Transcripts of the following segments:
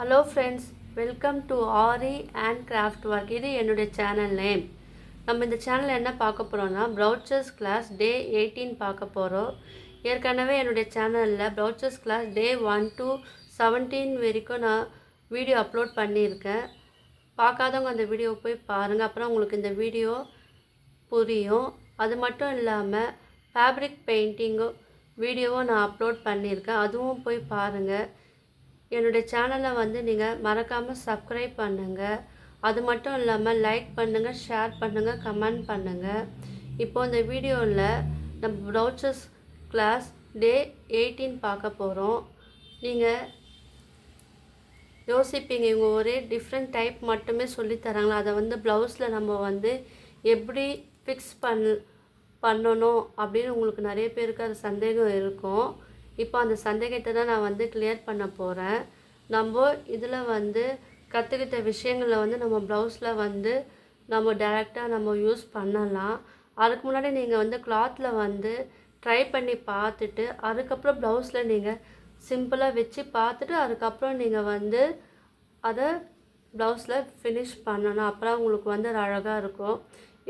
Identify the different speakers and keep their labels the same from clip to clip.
Speaker 1: Hello friends, welcome to aari and craft work. இது என்னுடைய channel name. நம்ம இந்த சேனலில் என்ன பார்க்க போகிறோன்னா, ப்ரௌச்சர்ஸ் கிளாஸ் டே 18 பார்க்க போகிறோம். ஏற்கனவே என்னுடைய சேனலில் ப்ரௌச்சர்ஸ் கிளாஸ் டே 1 to 17 வரைக்கும் நான் வீடியோ அப்லோட் பண்ணியிருக்கேன். பார்க்காதவங்க அந்த வீடியோ போய் பாருங்கள், அப்புறம் உங்களுக்கு இந்த வீடியோ புரியும். அது மட்டும் இல்லாமல் ஃபேப்ரிக் பெயிண்டிங்கும் வீடியோவும் நான் அப்லோட் பண்ணியிருக்கேன், அதுவும் போய் பாருங்கள். என்னுடைய சேனலை நீங்கள் மறக்காமல் சப்ஸ்கிரைப் பண்ணுங்கள். அது மட்டும் இல்லாமல் லைக் பண்ணுங்கள், ஷேர் பண்ணுங்கள், கமெண்ட் பண்ணுங்கள். இப்போது இந்த வீடியோவில் நம்ம ப்ரௌச்சர்ஸ் கிளாஸ் டே 18 பார்க்க போகிறோம். நீங்கள் யோசிப்பீங்க, இவங்க ஒரே டிஃப்ரெண்ட் டைப் மட்டுமே சொல்லித்தராங்களா, அதை ப்ளவுஸில் நம்ம எப்படி ஃபிக்ஸ் பண்ணணும் அப்படின்னு உங்களுக்கு நிறைய பேருக்கு அது சந்தேகம் இருக்கும். இப்போ அந்த சந்தேகத்தை தான் நான் கிளியர் பண்ண போகிறேன். நம்ம இதில் கற்றுக்கிட்ட விஷயங்களை நம்ம ப்ளவுஸில் நம்ம டைரெக்டாக நம்ம யூஸ் பண்ணலாம். அதுக்கு முன்னாடி நீங்கள் கிளாத்தில் ட்ரை பண்ணி பார்த்துட்டு அதுக்கப்புறம் ப்ளவுஸில் நீங்கள் சிம்பிளாக வச்சு பார்த்துட்டு அதுக்கப்புறம் நீங்கள் அதை ப்ளவுஸில் ஃபினிஷ் பண்ணணும். அப்புறம் உங்களுக்கு அது அழகாக இருக்கும்.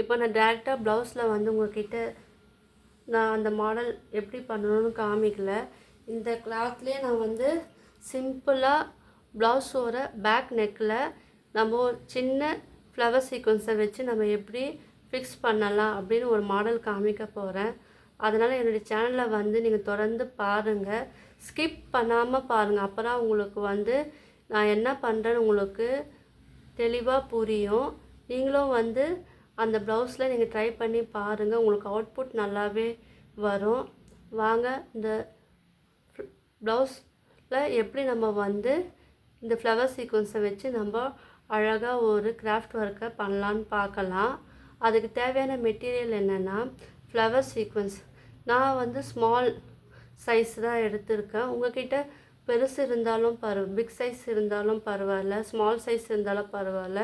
Speaker 1: இப்போ நான் டைரெக்டாக ப்ளவுஸில் உங்கள்கிட்ட நான் அந்த மாடல் எப்படி பண்ணணும்னு காமிக்கல. இந்த கிளாத்லேயே நான் சிம்பிளாக ப்ளவுஸோட பேக் நெக்கில் நம்ம ஒரு சின்ன ஃப்ளவர் சீக்வன்ஸை வச்சு நம்ம எப்படி ஃபிக்ஸ் பண்ணலாம் அப்படின்னு ஒரு மாடல் காமிக்க போகிறேன். அதனால் என்னுடைய சேனலில் நீங்கள் தொடர்ந்து பாருங்கள், ஸ்கிப் பண்ணாமல் பாருங்கள். அப்போ தான் உங்களுக்கு நான் என்ன பண்ணுறேன்னு உங்களுக்கு தெளிவாக புரியும். நீங்களும் அந்த ப்ளவுஸில் நீங்கள் ட்ரை பண்ணி பாருங்கள், உங்களுக்கு அவுட்புட் நல்லாவே வரும். வாங்க இந்த ப்ளவுஸில் எப்படி நம்ம இந்த ஃப்ளவர் சீக்வன்ஸை வச்சு நம்ம அழகாக ஒரு கிராஃப்ட் ஒர்க்கை பண்ணலான்னு பார்க்கலாம். அதுக்கு தேவையான மெட்டீரியல் என்னென்னா, ஃப்ளவர் சீக்வன்ஸ் நான் ஸ்மால் சைஸ் தான் எடுத்திருக்கேன். உங்கள்கிட்ட பெருசு இருந்தாலும் பிக் சைஸ் இருந்தாலும் பரவாயில்ல, ஸ்மால் சைஸ் இருந்தாலும் பரவாயில்ல,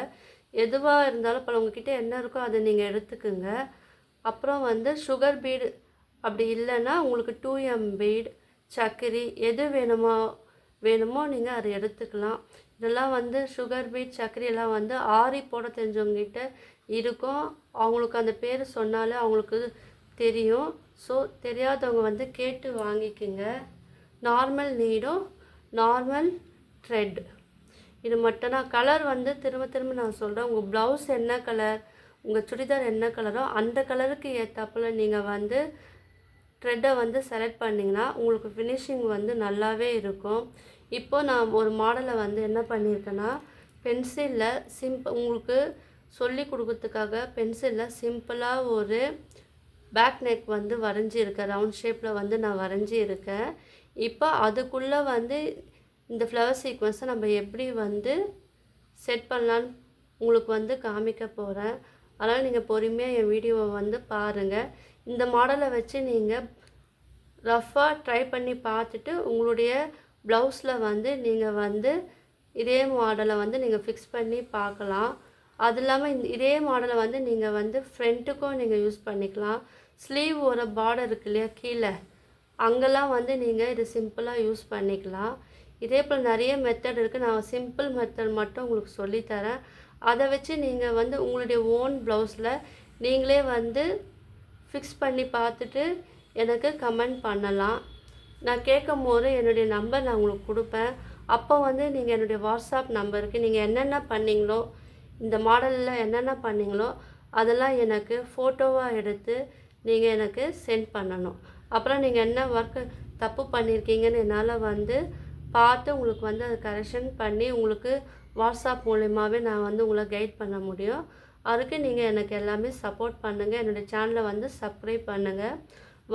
Speaker 1: எதுவாக இருந்தாலும் பரவாயில்ல. உங்கள்கிட்ட என்ன இருக்கோ அதை நீங்கள் எடுத்துக்குங்க. அப்புறம் சுகர் பீடு அப்படி இல்லைன்னா உங்களுக்கு 2M பீட், சர்க்கரை எது வேணுமோ நீங்கள் அதை எடுத்துக்கலாம். இதெல்லாம் சுகர் பீட், சர்க்கரையெல்லாம் ஆரி போட தெரிஞ்சவங்ககிட்ட இருக்கும். அவங்களுக்கு அந்த பேர் சொன்னாலே அவங்களுக்கு தெரியும். ஸோ தெரியாதவங்க கேட்டு வாங்கிக்கோங்க. நார்மல் நீடும் நார்மல் த்ரெட் இது மட்டும் தான். கலர் திரும்ப திரும்ப நான் சொல்கிறேன், உங்கள் ப்ளவுஸ் என்ன கலர், உங்கள் சுடிதார் என்ன கலரோ அந்த கலருக்கு ஏற்றாப்புல நீங்கள் த்ரெட்டை செலக்ட் பண்ணிங்கன்னா உங்களுக்கு ஃபினிஷிங் நல்லாவே இருக்கும். இப்போது நான் ஒரு மாடலை என்ன பண்ணியிருக்கேன்னா, பென்சிலில் உங்களுக்கு சொல்லி கொடுக்கறதுக்காக பென்சிலில் சிம்பிளாக ஒரு பேக் நெக் வரைஞ்சிருக்கேன். ரவுண்ட் ஷேப்பில் நான் வரைஞ்சிருக்கேன். இப்போ அதுக்குள்ளே இந்த ஃப்ளவர் சீக்வன்ஸை நம்ம எப்படி செட் பண்ணலான்னு உங்களுக்கு காமிக்க போகிறேன். அதனால் நீங்கள் பொறுமையாக என் வீடியோவை பாருங்கள். இந்த மாடலை வச்சு நீங்கள் ரஃப்பாக ட்ரை பண்ணி பார்த்துட்டு உங்களுடைய ப்ளவுஸில் நீங்கள் இதே மாடலை நீங்கள் ஃபிக்ஸ் பண்ணி பார்க்கலாம். அது இல்லாமல் இதே மாடலை நீங்கள் ஃப்ரண்ட்டுக்கும் நீங்கள் யூஸ் பண்ணிக்கலாம். ஸ்லீவ் ஒரு பார்டர் இருக்கு இல்லையா கீழே, அங்கெல்லாம் நீங்கள் இது சிம்பிளாக யூஸ் பண்ணிக்கலாம். இதே போல் நிறைய மெத்தட் இருக்குது. நான் சிம்பிள் மெத்தட் மட்டும் உங்களுக்கு சொல்லித்தரேன். அதை வச்சு நீங்கள் உங்களுடைய ஓன் ப்ளவுஸில் நீங்களே ஃபிக்ஸ் பண்ணி பார்த்துட்டு எனக்கு கமெண்ட் பண்ணலாம். நான் கேட்கும் போது என்னுடைய நம்பர் நான் உங்களுக்கு கொடுப்பேன். அப்போ நீங்கள் என்னுடைய வாட்ஸ்அப் நம்பருக்கு நீங்கள் என்னென்ன பண்ணிங்களோ, இந்த மாடலில் என்னென்ன பண்ணிங்களோ அதெல்லாம் எனக்கு ஃபோட்டோவாக எடுத்து நீங்கள் எனக்கு சென்ட் பண்ணணும். அப்புறம் நீங்கள் என்ன ஒர்க்கு தப்பு பண்ணியிருக்கீங்கன்னு என்னால் பார்த்து உங்களுக்கு அதை கரெக்ஷன் பண்ணி உங்களுக்கு வாட்ஸ்அப் மூலியமாகவே நான் உங்களை கைட் பண்ண முடியும். அதுக்கு நீங்கள் எனக்கு எல்லாமே சப்போர்ட் பண்ணுங்கள். என்னுடைய சேனலை சப்ஸ்கிரைப் பண்ணுங்கள்.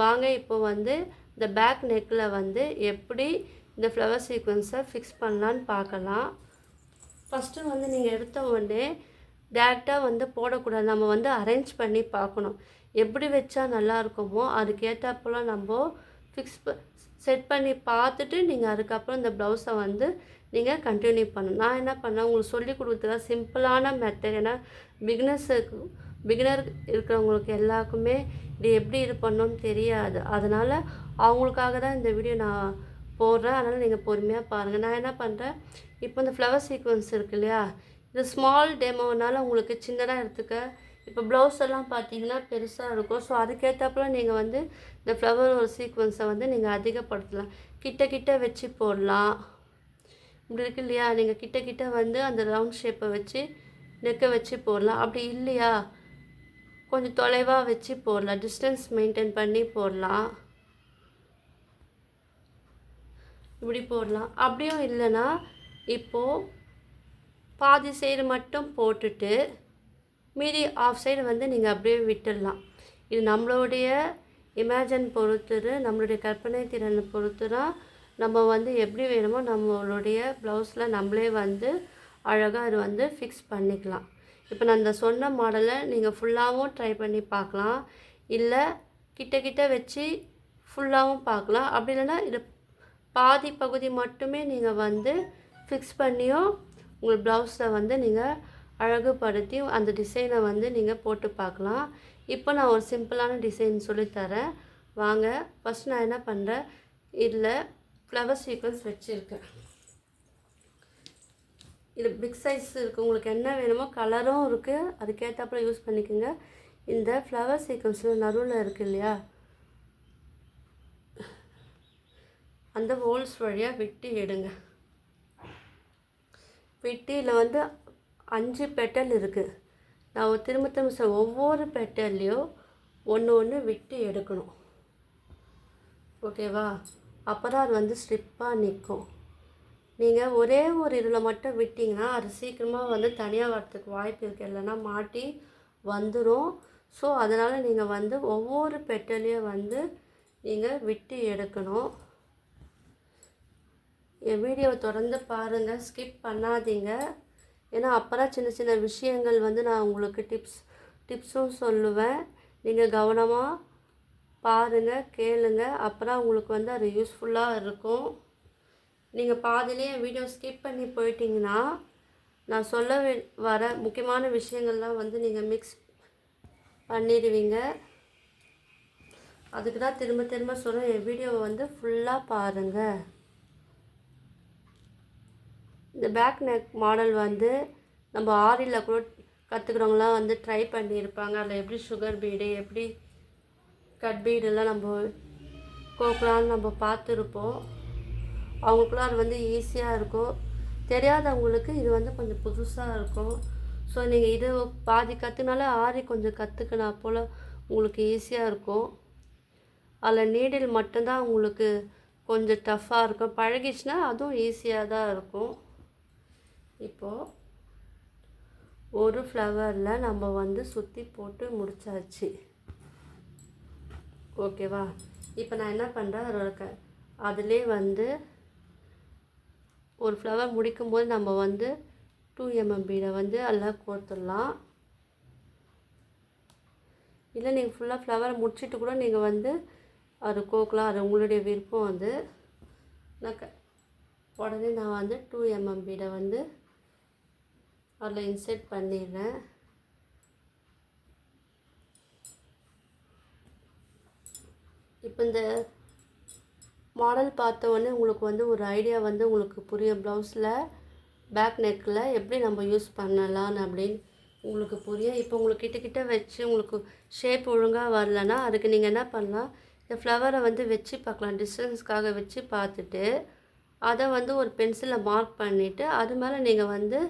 Speaker 1: வாங்க இப்போ இந்த பேக் நெக்கில் எப்படி இந்த ஃப்ளவர் சீக்வன்ஸை ஃபிக்ஸ் பண்ணலான்னு பார்க்கலாம். ஃபஸ்ட்டு நீங்கள் எடுத்த உடனே டேரெக்டாக போடக்கூடாது. நம்ம அரேஞ்ச் பண்ணி பார்க்கணும். எப்படி வச்சா நல்லா இருக்குமோ அதுக்கேற்றப்போல நம்ம செட் பண்ணி பார்த்துட்டு நீங்கள் அதுக்கப்புறம் இந்த ப்ளவுஸை நீங்கள் கண்டினியூ பண்ணணும். நான் என்ன பண்ணேன் உங்களுக்கு சொல்லி கொடுக்குறதுக்காக சிம்பிளான மெத்தட். ஏன்னா பிகினர் இருக்கிறவங்களுக்கு எல்லாருக்குமே இது எப்படி இது பண்ணணும்னு தெரியாது. அதனால் அவங்களுக்காக தான் இந்த வீடியோ நான் போடுறேன். அதனால் நீங்கள் பொறுமையாக பாருங்கள். நான் என்ன பண்ணுறேன், இப்போ இந்த ஃப்ளவர் சீக்வென்ஸ் இருக்கு இல்லையா, இது ஸ்மால் டெமோனால உங்களுக்கு சின்னதாக எடுத்துக்க. இப்போ ப்ளவுஸ் எல்லாம் பார்த்தீங்கன்னா பெருசாக இருக்கும். ஸோ அதுக்கேற்றாப்புல நீங்கள் வந்து இந்த ஃப்ளவர் ஒரு சீக்வென்ஸை வந்து நீங்கள் அதிகப்படுத்தலாம். கிட்ட கிட்ட வச்சு போடலாம். இப்படி இருக்கு இல்லையா, நீங்கள் கிட்ட கிட்ட வந்து அந்த ரவுண்ட் ஷேப்பை வச்சு நெக்கை வச்சு போடலாம். அப்படி இல்லையா, கொஞ்சம் தொலைவாக வச்சு போடலாம். டிஸ்டன்ஸ் மெயின்டைன் பண்ணி போடலாம். இப்படி போடலாம். அப்படியும் இல்லைன்னா இப்போது பாதி சைடு மட்டும் போட்டுட்டு மீதி ஆஃப் சைடு வந்து நீங்கள் அப்படியே விட்டுடலாம். இது நம்மளுடைய இமேஜின் பொறுத்து, நம்மளுடைய கற்பனை திறனை பொறுத்து தான் நம்ம வந்து எப்படி வேணுமோ நம்மளுடைய ப்ளவுஸில் நம்மளே வந்து அழகாக அது வந்து ஃபிக்ஸ் பண்ணிக்கலாம். இப்போ நான் இந்த சொன்ன மாடலை நீங்கள் ஃபுல்லாகவும் ட்ரை பண்ணி பார்க்கலாம். இல்லை கிட்ட கிட்ட வச்சு ஃபுல்லாகவும் பார்க்கலாம். அப்படி இல்லைன்னா இது பாதி பகுதி மட்டுமே நீங்கள் வந்து ஃபிக்ஸ் பண்ணியும் உங்கள் ப்ளவுஸில் வந்து நீங்கள் அழகுபடுத்தி அந்த டிசைனை வந்து நீங்கள் போட்டு பார்க்கலாம். இப்போ நான் ஒரு சிம்பிளான டிசைன் சொல்லித்தரேன் வாங்க. ஃபஸ்ட் நான் என்ன பண்ணுறேன், இதில் ஃப்ளவர் சீக்வென்ஸ் வச்சுருக்கேன். இது பிக் சைஸ் இருக்குது, உங்களுக்கு என்ன வேணுமோ கலரும் இருக்குது, அதுக்கேற்றாப்புல யூஸ் பண்ணிக்கோங்க. இந்த ஃப்ளவர் சீக்வென்ஸில் நடுவில் இருக்குது இல்லையா, அந்த ஹோல்ஸ் வழியாக விட்டு எடுங்க. விட்டு இதில் வந்து 5 பெட்டல் இருக்குது. நான் திரும்ப ஒவ்வொரு பெட்டல்லையும் ஒன்று விட்டு எடுக்கணும். ஓகேவா, அப்போ தான் அது வந்து ஸ்ட்ரிப்பாக நிற்கும். நீங்கள் ஒரே ஒரு இதில் மட்டும் விட்டிங்கன்னா அது சீக்கிரமாக வந்து தனியாக வரத்துக்கு வாய்ப்பு இருக்குது, இல்லைன்னா மாட்டி வந்துடும். ஸோ அதனால் நீங்கள் வந்து ஒவ்வொரு பெட்டலையும் வந்து நீங்கள் விட்டு எடுக்கணும். என் வீடியோவை தொடர்ந்து பாருங்கள், ஸ்கிப் பண்ணாதீங்க. ஏன்னா அப்போ தான் சின்ன சின்ன விஷயங்கள் வந்து நான் உங்களுக்கு டிப்ஸும் சொல்லுவேன். நீங்கள் கவனமாக பாருங்கள், கேளுங்க. அப்போ தான் உங்களுக்கு வந்து அது யூஸ்ஃபுல்லாக இருக்கும். நீங்கள் பாதியிலே என் வீடியோ ஸ்கிப் பண்ணி போயிட்டீங்கன்னா நான் சொல்ல வர முக்கியமான விஷயங்கள்லாம் வந்து நீங்கள் மிக்ஸ் பண்ணிடுவீங்க. அதுக்கு தான் திரும்ப சொல்கிறேன், என் வீடியோவை வந்து ஃபுல்லாக பாருங்கள். இந்த பேக் நெக் மாடல் வந்து நம்ம ஆரியில் கூட கற்றுக்கிறவங்களாம் வந்து ட்ரை பண்ணியிருப்பாங்க. அதில் எப்படி சுகர் பீடு, எப்படி கட் பீடெல்லாம் நம்ம கோக்கலான்னு நம்ம பார்த்துருப்போம். அவங்களுக்குலாம் அது வந்து ஈஸியாக இருக்கும். தெரியாதவங்களுக்கு இது வந்து கொஞ்சம் புதுசாக இருக்கும். ஸோ நீங்கள் இது பாதி கற்றுனால ஆரி கொஞ்சம் கற்றுக்கினா போல் உங்களுக்கு ஈஸியாக இருக்கும். அதில் நீடில் மட்டும்தான் உங்களுக்கு கொஞ்சம் டஃப்பாக இருக்கும். பழகிச்சுன்னா அதுவும் ஈஸியாக தான் இருக்கும். இப்போது ஒரு ஃப்ளவரில் நம்ம வந்து சுற்றி போட்டு முடிச்சாச்சு. ஓகேவா, இப்போ நான் என்ன பண்ணுறேன், அதிலே வந்து ஒரு ஃப்ளவர் முடிக்கும்போது நம்ம வந்து 2 mm பீடை வந்து எல்லாம் கோர்த்துடலாம். இல்லை நீங்கள் ஃபுல்லாக ஃப்ளவரை முடிச்சுட்டு கூட நீங்கள் வந்து அது கோக்கலாம், அது உங்களுடைய விருப்பம். அது உடனே நான் வந்து 2 mm பீடை வந்து அதில் இன்செர்ட் பண்ணிடுறேன். இப்போ இந்த மாடல் பார்த்த உடனே உங்களுக்கு வந்து ஒரு ஐடியா வந்து உங்களுக்கு புரியும். ப்ளவுஸில் பேக் நெக்கில் எப்படி நம்ம யூஸ் பண்ணலான்னு அப்படின்னு உங்களுக்கு புரியும். இப்போ உங்களுக்கு கிட்ட வச்சு உங்களுக்கு ஷேப் ஒழுங்காக வரலன்னா அதுக்கு நீங்கள் என்ன பண்ணலாம், இந்த ஃப்ளவரை வந்து வச்சு பார்க்கலாம். டிஸ்டன்ஸ்க்காக வச்சு பார்த்துட்டு அதை வந்து ஒரு பென்சிலில் மார்க் பண்ணிவிட்டு அது மேலே நீங்கள் வந்து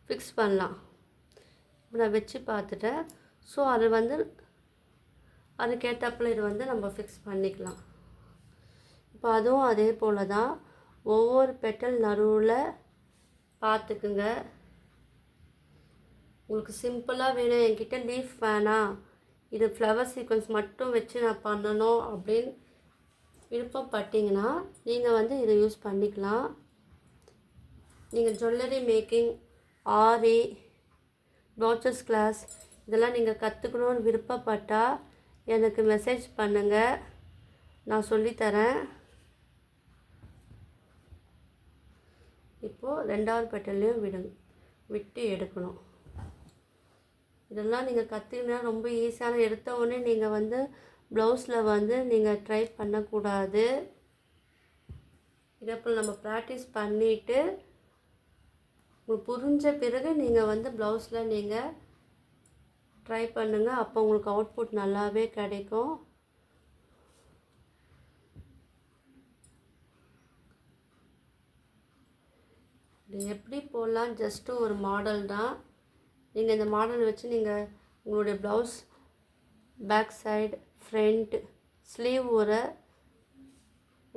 Speaker 1: ஃபிக்ஸ் பண்ணலாம். இப்போ நான் வச்சு பார்த்துட்டேன். ஸோ அது வந்து அதுக்கேற்றப்பில் இது வந்து நம்ம ஃபிக்ஸ் பண்ணிக்கலாம். இப்போ அதுவும் அதே போல் தான் ஒவ்வொரு பெட்டல் நடுவில் பார்த்துக்குங்க. உங்களுக்கு சிம்பிளாக வேணும், என்கிட்ட லீஃப் வேணாம், இது ஃப்ளவர் சீக்வென்ஸ் மட்டும் வச்சு நான் பண்ணணும் அப்படின்னு விருப்பப்பட்டீங்கன்னா நீங்கள் வந்து இதை யூஸ் பண்ணிக்கலாம். நீங்கள் ஜுவல்லரி மேக்கிங், ஆரி, ப்ரோச்சஸ் கிளாஸ் இதெல்லாம் நீங்கள் கற்றுக்கணுன்னு விருப்பப்பட்டால் எனக்கு மெசேஜ் பண்ணுங்கள், நான் சொல்லித்தரேன். இப்போது 2வது பெட்டல்லையும் விட்டு எடுக்கணும். இதெல்லாம் நீங்கள் கற்றுக்கினா ரொம்ப ஈஸியான, எடுத்த உடனே நீங்கள் வந்து ப்ளவுஸில் வந்து நீங்கள் ட்ரை பண்ணக்கூடாது. இதேபோல் நம்ம ப்ராக்டிஸ் பண்ணிவிட்டு உங்களுக்கு புரிஞ்ச பிறகு நீங்கள் வந்து ப்ளவுஸில் நீங்கள் ட்ரை பண்ணுங்கள். அப்போ உங்களுக்கு அவுட்புட் நல்லாவே கிடைக்கும். இது எப்படி போடலாம், ஜஸ்ட்டு ஒரு மாடல் தான். நீங்கள் இந்த மாடல் வச்சு நீங்கள் உங்களுடைய blouse back side, front, sleeve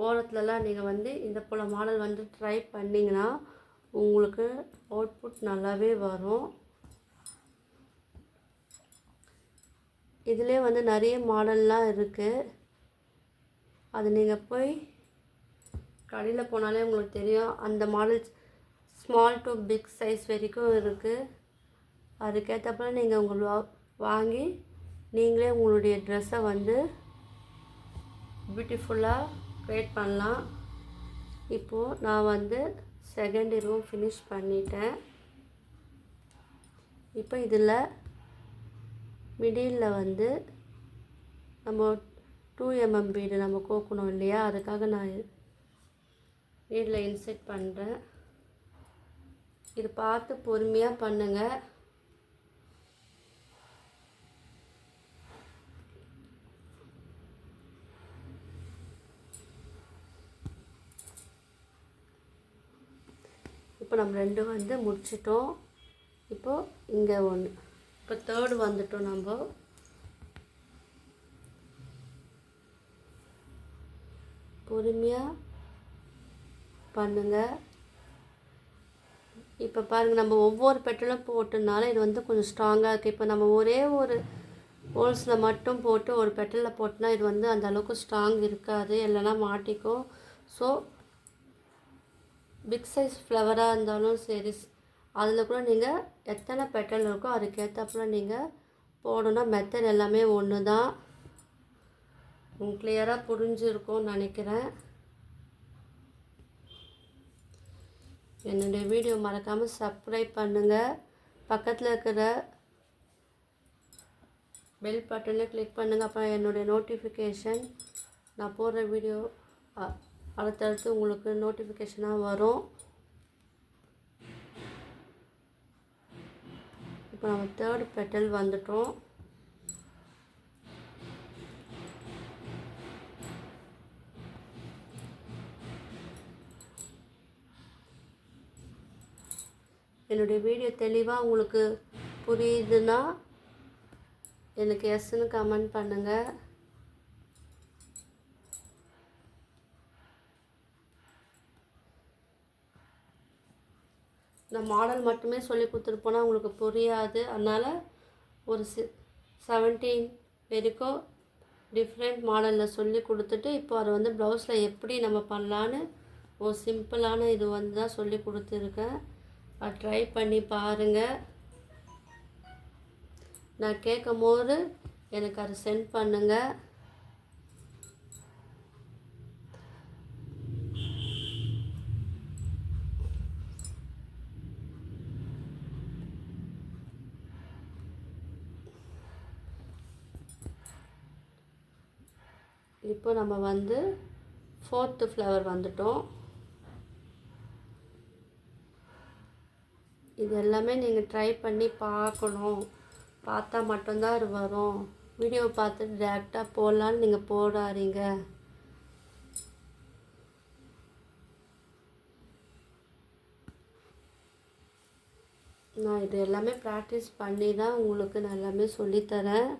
Speaker 1: ஓரத்துலலாம் நீங்கள் வந்து இந்த போல் மாடல் வந்து ட்ரை பண்ணிங்கன்னா உங்களுக்கு அவுட்புட் நல்லாவே வரும். இதிலே வந்து நிறைய மாடல்லாம் இருக்குது. அது நீங்கள் போய் கடையில் போனாலே உங்களுக்கு தெரியும். அந்த model small to big size வரைக்கும் இருக்குது. அதுக்கேற்றப்ப நீங்கள் வாங்கி நீங்களே உங்களுடைய ட்ரெஸ்ஸை வந்து பியூட்டிஃபுல்லாக க்ரியேட் பண்ணலாம். இப்போது நான் வந்து செகண்ட் ரூம் ஃபினிஷ் பண்ணிட்டேன். இப்போ இதில் மிடில் வந்து நம்ம 2mm பீடு நம்ம கோக்கணும் இல்லையா, அதுக்காக நான் நீடில் இன்செர்ட் பண்ணுறேன். இது பார்த்து பொறுமையாக பண்ணுங்கள். இப்போ நம்ம 2 வந்து முடிச்சிட்டோம். இப்போது இங்கே 1, இப்போ 3rd வந்துட்டோம். நம்ம பொறுமையாக பண்ணுங்கள். இப்போ பாருங்கள், நம்ம ஒவ்வொரு பெட்டலும் போட்டனால இது வந்து கொஞ்சம் ஸ்ட்ராங்காக இருக்குது. இப்போ நம்ம ஒரே ஒரு ஹோல்ஸில் மட்டும் போட்டு ஒரு பெட்டலில் போட்டோன்னா இது வந்து அந்த அளவுக்கு ஸ்ட்ராங் இருக்காது, இல்லைன்னா மாட்டிக்கும். ஸோ பிக் சைஸ் ஃப்ளவராக இருந்தாலும் சரி, அதில் கூட நீங்கள் எத்தனை பெட்டல் இருக்கோ அதுக்கேற்றப்பல நீங்கள் போடணும். மெத்தட் எல்லாமே ஒன்று தான். உங்களுக்கு கிளியராக புரிஞ்சிருக்கும்னு நினைக்கிறேன். என்னுடைய வீடியோ மறக்காமல் சப்ஸ்கிரைப் பண்ணுங்கள். பக்கத்தில் இருக்கிற பெல் பட்டனை கிளிக் பண்ணுங்கள். அப்போ என்னுடைய நோட்டிஃபிகேஷன், நான் போடுற வீடியோ அடுத்தடுத்து உங்களுக்கு நோட்டிஃபிகேஷனாக வரும். இப்போ நம்ம 3rd பெட்டல் வந்துட்டோம். என்னுடைய வீடியோ தெளிவாக உங்களுக்கு புரியுதுன்னா எனக்கு எஸ்ன்னு கமெண்ட் பண்ணுங்கள். இந்த மாடல் மட்டுமே சொல்லி கொடுத்துட்டு போனால் உங்களுக்கு புரியாது. அதனால் ஒரு 17 வரைக்கும் டிஃப்ரெண்ட் மாடலில் சொல்லி கொடுத்துட்டு இப்போ அதை வந்து ப்ளவுஸில் எப்படி நம்ம பண்ணலான்னு ஒரு சிம்பிளான இது வந்து தான் சொல்லி கொடுத்துருக்கேன். அதை ட்ரை பண்ணி பாருங்கள். நான் கேட்கும் போது எனக்கு அதை சென்ட் பண்ணுங்கள். இப்போ நம்ம வந்து 4th ஃப்ளவர் வந்துட்டோம். இது எல்லாமே நீங்கள் ட்ரை பண்ணி பார்க்கணும். பார்த்தா மட்டும்தான் இது வரும். வீடியோ பார்த்துட்டு டேரெக்டாக போடலான்னு நீங்கள் போடாதீங்க. நான் இது எல்லாமே ப்ராக்டிஸ் பண்ணி தான் உங்களுக்கு நான் எல்லாமே சொல்லித்தரேன்.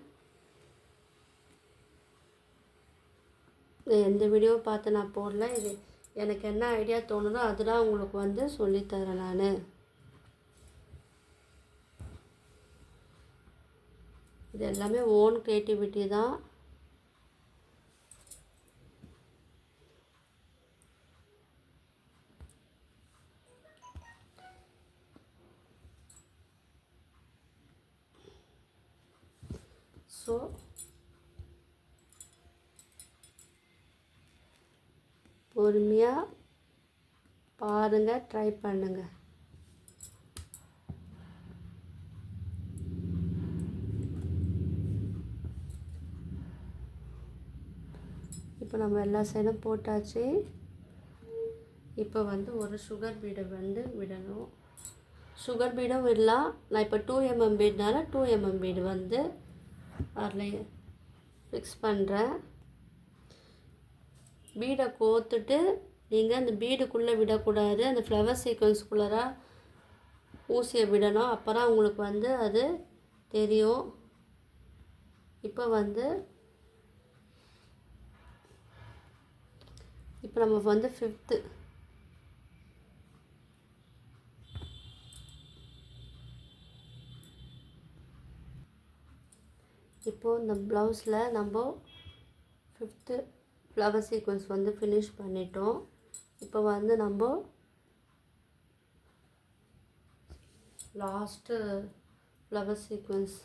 Speaker 1: எந்த வீடியோ பார்த்து நான் போடல. இது எனக்கு என்ன ஐடியா தோணுதோ அதுதான் உங்களுக்கு வந்து சொல்லித்தரேன் நான். இது எல்லாமே ஓன் க்ரியேட்டிவிட்டி தான். ஸோ பொறுமையாக பாருங்கள், ட்ரை பண்ணுங்கள். இப்போ நம்ம எல்லா சைடும் போட்டாச்சு. இப்போ வந்து ஒரு சுகர் பீடை வந்து விடணும். சுகர் பீடும் விடலாம். நான் இப்போ 2 mm பீட்னால 2 mm பீடு வந்து அதில் ஃபிக்ஸ் பண்ணுறேன். பீடை கோத்துட்டு நீங்கள் அந்த பீடுக்குள்ளே விடக்கூடாது, அந்த ஃப்ளவர் சீக்வன்ஸ்குள்ளே ஊசியை விடணும். அப்போ தான் உங்களுக்கு வந்து அது தெரியும். இப்போ நம்ம வந்து 5th இப்போது இந்த ப்ளவுஸில் நம்ம 5th ஃப்ளவர் சீக்வன்ஸ் வந்து ஃபினிஷ் பண்ணிட்டோம். இப்போ வந்து நம்ம லாஸ்ட்டு ஃப்ளவர் சீக்வன்ஸ்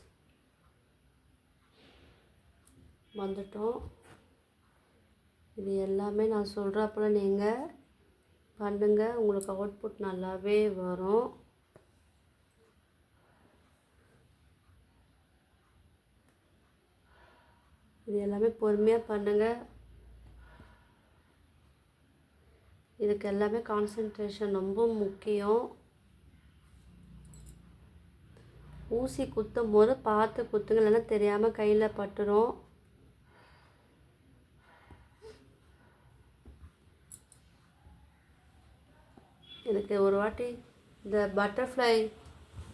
Speaker 1: வந்துட்டோம். இது எல்லாமே நான் சொல்கிறப்பல நீங்கள் பண்ணுங்கள், உங்களுக்கு அவுட்புட் நல்லாவே வரும். இது எல்லாமே பொறுமையாக பண்ணுங்கள். இதுக்கு எல்லாமே கான்சன்ட்ரேஷன் ரொம்ப முக்கியம். ஊசி குத்தும் போது பார்த்து குத்துங்க, இல்லைன்னா தெரியாமல் கையில் பட்டுரும். எனக்கு ஒரு வாட்டி இந்த பட்டர்ஃப்ளை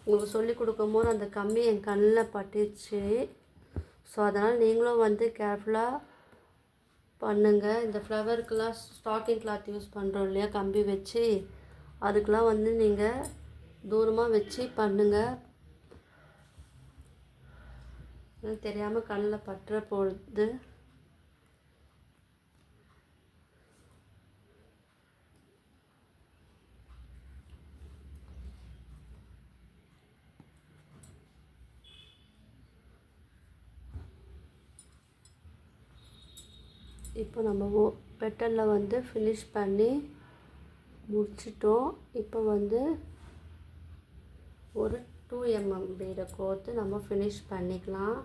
Speaker 1: உங்களுக்கு சொல்லி கொடுக்கும்போது அந்த கம்பி என் கண்ணில் பட்டுச்சு. ஸோ அதனால் நீங்களும் வந்து கேர்ஃபுல்லாக பண்ணுங்கள். இந்த ஃப்ளவருக்கெலாம் ஸ்டாக்கிங் கிளாத் யூஸ் பண்ணுறோம் இல்லையா, கம்பி வச்சு, அதுக்கெலாம் வந்து நீங்கள் தூரமாக வச்சு பண்ணுங்கள். தெரியாமல் கண்ணில் பட்டுற போகுது. இப்போ நம்ம பெட்டலில் வந்து ஃபினிஷ் பண்ணி முடிச்சிட்டோம். இப்போ வந்து ஒரு 2 mm பீடை கோர்த்து நம்ம ஃபினிஷ் பண்ணிக்கலாம்.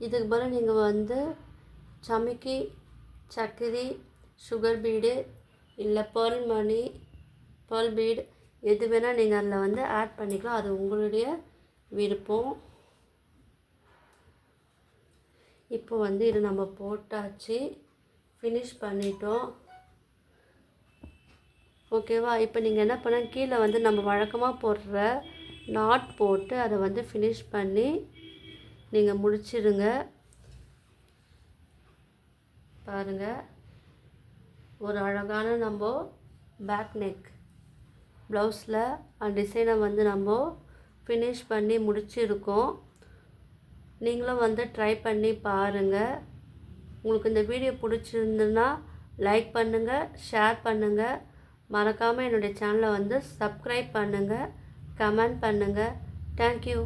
Speaker 1: இதுக்கு பதில் நீங்கள் வந்து சமிக்கி, சக்கரி, சுகர் பீடு இல்லை பேர்ல் பீடு எது வேணால் நீங்கள் அதில் வந்து ஆட் பண்ணிக்கலாம். அது உங்களுடைய விருப்பம். இப்போ வந்து இது நம்ம போட்டாச்சு, ஃபினிஷ் பண்ணிட்டோம். ஓகேவா? இப்போ நீங்கள் என்ன பண்ண, கீழே வந்து நம்ம வழக்கமாக போடுற நாட் போட்டு அதை வந்து ஃபினிஷ் பண்ணி நீங்கள் முடிச்சிடுங்க. பாருங்கள், ஒரு அழகான நம்ம பேக் நெக் ப்ளவுஸில் அந்த டிசைனை வந்து நம்ம ஃபினிஷ் பண்ணி முடிச்சிருக்கோம். நீங்களும் வந்து ட்ரை பண்ணி பாருங்கள். உங்களுக்கு இந்த வீடியோ பிடிச்சிருந்துன்னா லைக் பண்ணுங்கள், ஷேர் பண்ணுங்கள். மறக்காமல் என்னுடைய சேனலை வந்து சப்ஸ்கிரைப் பண்ணுங்கள், கமெண்ட் பண்ணுங்கள். தேங்க்யூ.